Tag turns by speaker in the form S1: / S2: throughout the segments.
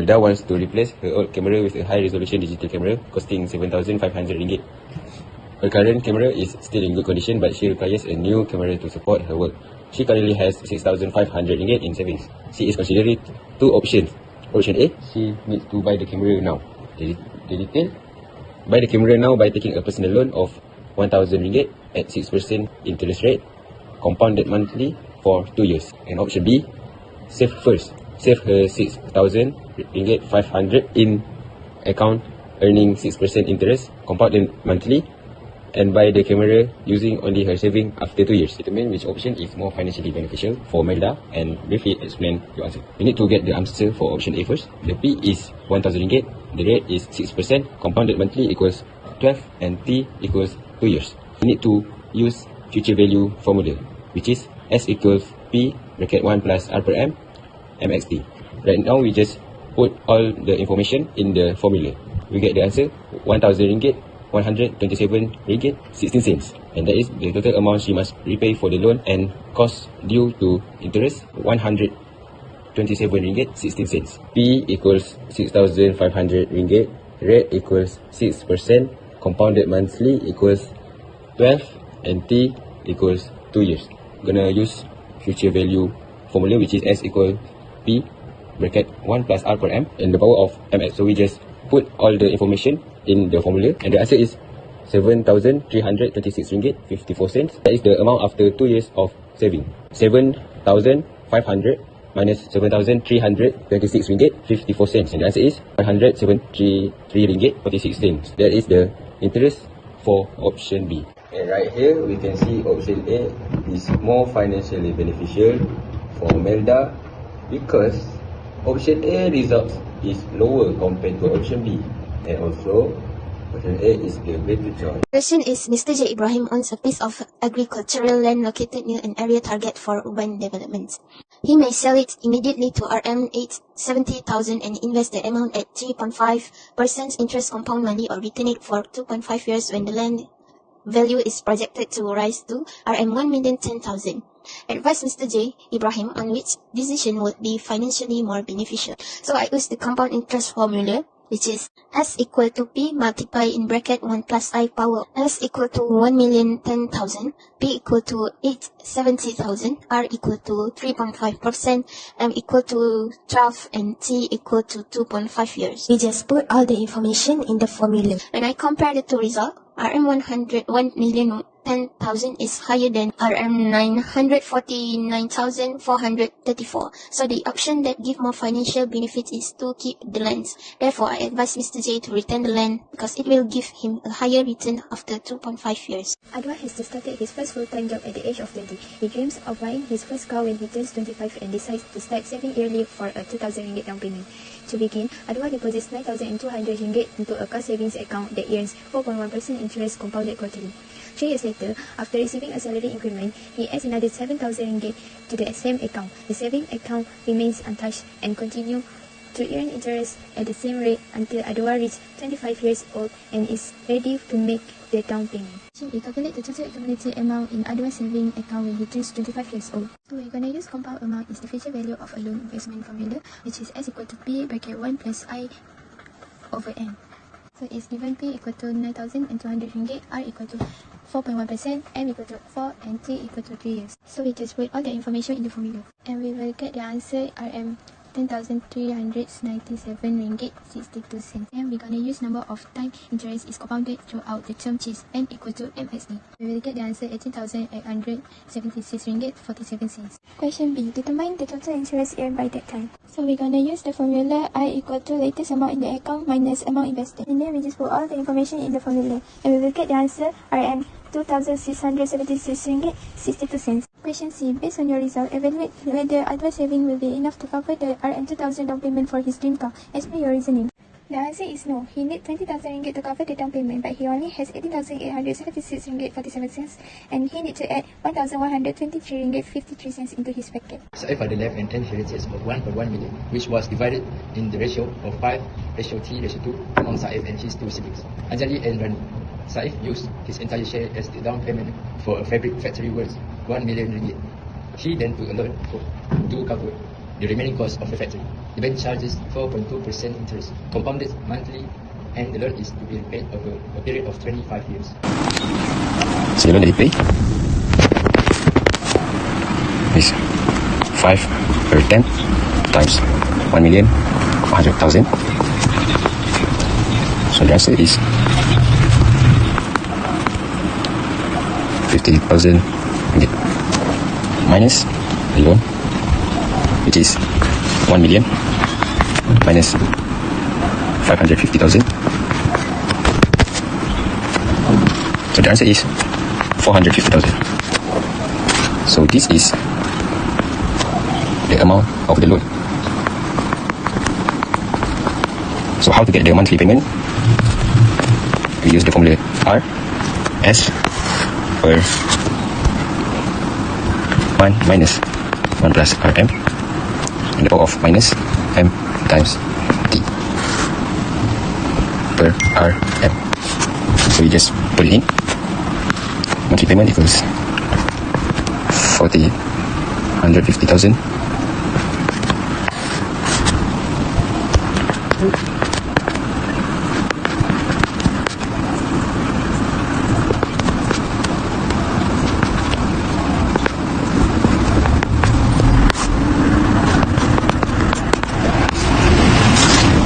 S1: Melda wants to replace her old camera with a high-resolution digital camera costing 7,500 ringgit. Her current camera is still in good condition, but she requires a new camera to support her work. She currently has 6,500 ringgit in savings. She is considering two options. Option A, she needs to buy the camera now. The detail: buy the camera now by taking a personal loan of 1,000 ringgit at 6% interest rate, compounded monthly for 2 years. And option B, save first. Save her 6,000 ringgit 500 in account earning 6% interest, compounded monthly, and buy the camera using only her saving after 2 years. Determine which option is more financially beneficial for Melda and briefly explain your answer. You need to get the answer for option A first. The P is 1,000 ringgit, the rate is 6%, compounded monthly equals 12, and T equals 2 years. You need to use future value formula, which is S equals P bracket 1 plus R per M MXT. Right now we just put all the information in the formula. We get the answer 1,000 ringgit 127 ringgit 16 cents, and that is the total amount she must repay for the loan, and cost due to interest 127 ringgit 16 cents. P equals 6,500 ringgit, rate equals 6%, compounded monthly equals 12, and T equals 2 years. Gonna use future value formula, which is S equal P bracket 1 plus R per M and the power of MS. So we just put all the information in the formula, and the answer is 7,326 ringgit 54 cents. That is the amount after 2 years of saving. 7,500 minus 7,326 ringgit 54 cents, and the answer is 173 ringgit 46 cents. That is the interest for option B. And right here we can see option A is more financially beneficial for Melda because option A results is lower compared to option B, and also option A is the better choice.
S2: Question is, Mr. J. Ibrahim owns a piece of agricultural land located near an area target for urban development. He may sell it immediately to RM 870,000 and invest the amount at 3.5% interest compound monthly, or retain it for 2.5 years when the land value is projected to rise to RM 1,010,000. Advise Mr. J. Ibrahim on which decision would be financially more beneficial. So I use the compound interest formula, which is S equal to P multiply in bracket 1 plus I power S equal to 1,010,000, P equal to 870,000, R equal to 3.5%, M equal to 12, and T equal to 2.5 years. We just put all the information in the formula. When I compare the two results, RM 1,010,000 is higher than RM 949,434. So the option that give more financial benefits is to keep the lands. Therefore, I advise Mr. J to retain the land because it will give him a higher return after 2.5 years.
S3: Adwa has just started his first full-time job at the age of 20. He dreams of buying his first car when he turns 25 and decides to start saving yearly for a 2,000 ringgit down payment. To begin, Adwa deposits 9,200 ringgit into a car savings account that earns 4.1% interest compounded quarterly. 3 years later, after receiving a salary increment, he adds another 7,000 ringgit to the same account. The saving account remains untouched and continues to earn interest at the same rate until Adwa reaches 25 years old and is ready to make the down payment. We calculate the total accumulated amount in Adwa's saving account when he turns 25 years old. So we're going to use compound amount is the future value of a loan investment formula, which is S equal to P bracket 1 plus I over N. So it's given P equal to 9,200 ringgit, R equal to 4.1%, M equal to 4, and T equal to 3 years. So we just put all the information in the formula, and we will get the answer RM 10,397 ringgit 62 cents. And we're gonna use number of time interest is compounded throughout the term, which is N equal to MXD. We will get the answer 18,876 ringgit 47 cents. Question B. Determine the total interest earned by that time. So we're gonna use the formula I equal to latest amount in the account minus amount invested. And then we just put all the information in the formula, and we will get the answer RM 2,676 ringgit 62 cents. Question C. Based on your result, evaluate whether Adwa saving will be enough to cover the RM 2,000 down payment for his dream car. Explain your reasoning. The answer is no. He needs 20,000 ringgit to cover the down payment, but he only has 18,876 ringgit 47 cents, and he needs to add 1,123 ringgit 53 cents into his packet.
S4: Saif had left an inheritance of 1.1 million, which was divided in the ratio of 5:3:2 among Saif and his two siblings, Anjali and Rani. Saif used his entire share as the down payment for a fabric factory worth 1 million ringgit. He then took a loan to cover the remaining cost of the factory. The bank charges 4.2% interest, compounded monthly, and the loan is to be repaid over a period of 25 years.
S1: So the loan that you pay is 5 per 10 times 1,100,000. So the answer is 50,000 ringgit minus the loan, which is 1 million minus 550,000. So the answer is 450,000. So this is the amount of the loan. So how to get the monthly payment? We use the formula R S per 1 minus 1 plus Rm and the power of minus M times T per Rm. So we just put it in. Monthly payment equals 150,000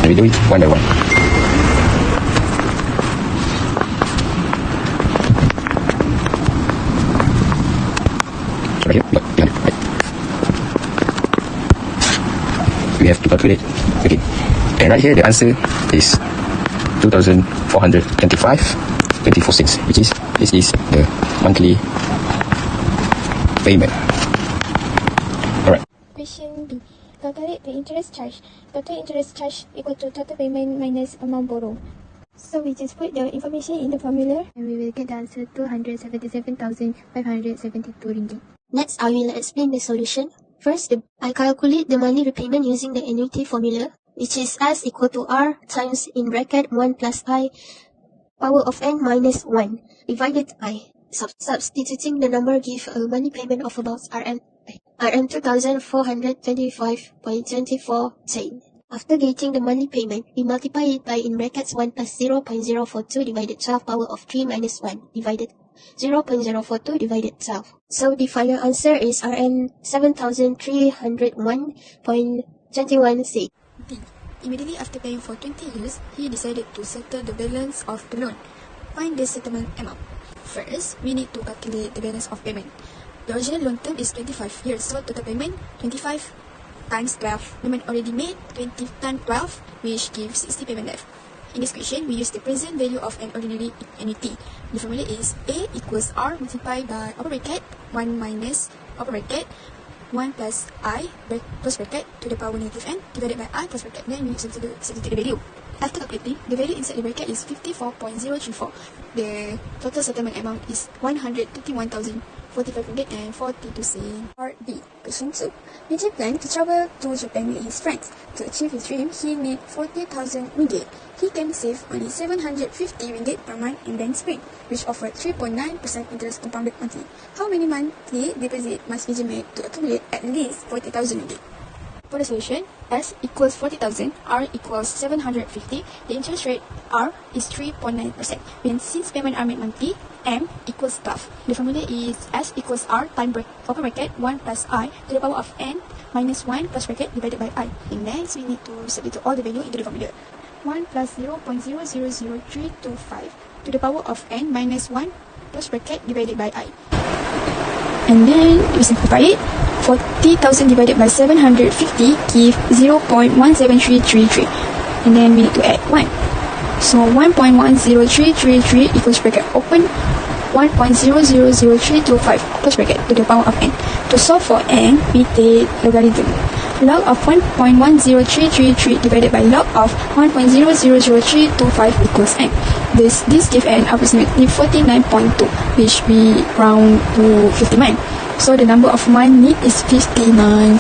S1: we do it one by one. So right here, we have to calculate. Okay, and right here the answer is 2,425.24 cents, which is this is the monthly payment. Alright.
S3: Question B. Calculate the interest charge. Total interest charge equal to total payment minus amount borrowed. So we just put the information in the formula and we will get the answer 277,572 ringgit.
S2: Next, I will explain the solution. First, I calculate the monthly repayment using the annuity formula, which is S equal to R times in bracket 1 plus I power of n minus 1 divided I. Substituting the number give a monthly payment of about Rm 2,425.24 After getting the monthly payment, we multiply it by in brackets 1 plus 0.042 divided 12 power of 3 minus 1 divided 0.042 divided 12. So the final answer is Rm 7,301.21 C.
S3: B. Immediately after paying for 20 years, he decided to settle the balance of the loan. Find the settlement amount. First, we need to calculate the balance of payment. The original loan term is 25 years, so total payment 25 times 12. Payment already made 20 times 12, which gives 60 payment left. In this question, we use the present value of an ordinary annuity. The formula is A equals R multiplied by upper bracket 1 minus upper bracket 1 plus I close bracket to the power negative n divided by I close bracket. Then we substitute the value. After calculating, the value inside the bracket is 54.034. The total settlement amount is 131,045 ringgit and 42 cents. Part B. Question 2. Vijay planned to travel to Japan with his friends. To achieve his dream, he need 40,000 ringgit. He can save only 750 ringgit per month in bank spring, which offered 3.9% interest compounded monthly. How many monthly deposit must Vijay make to accumulate at least 40,000 ringgit? For the solution, S equals 40,000, R equals 750, the interest rate R is 3.9%. When since payment are made monthly, M equals 12. The formula is S equals R times upper bracket 1 plus I to the power of n minus 1 plus bracket divided by I. And next, we need to substitute all the value into the formula. 1 plus 0.000325 to the power of n minus 1 plus bracket divided by I. And then we simplify it. 40,000 divided by 750 give 0.17333. And then we need to add 1. So 1.10333 equals bracket open 1.000325 close bracket to the power of n. To solve for n, we take logarithm. Log of 1.10333 divided by log of 1.000325 equals n. This gives an approximately 49.2, which we round to 59. So the number of months need is 59.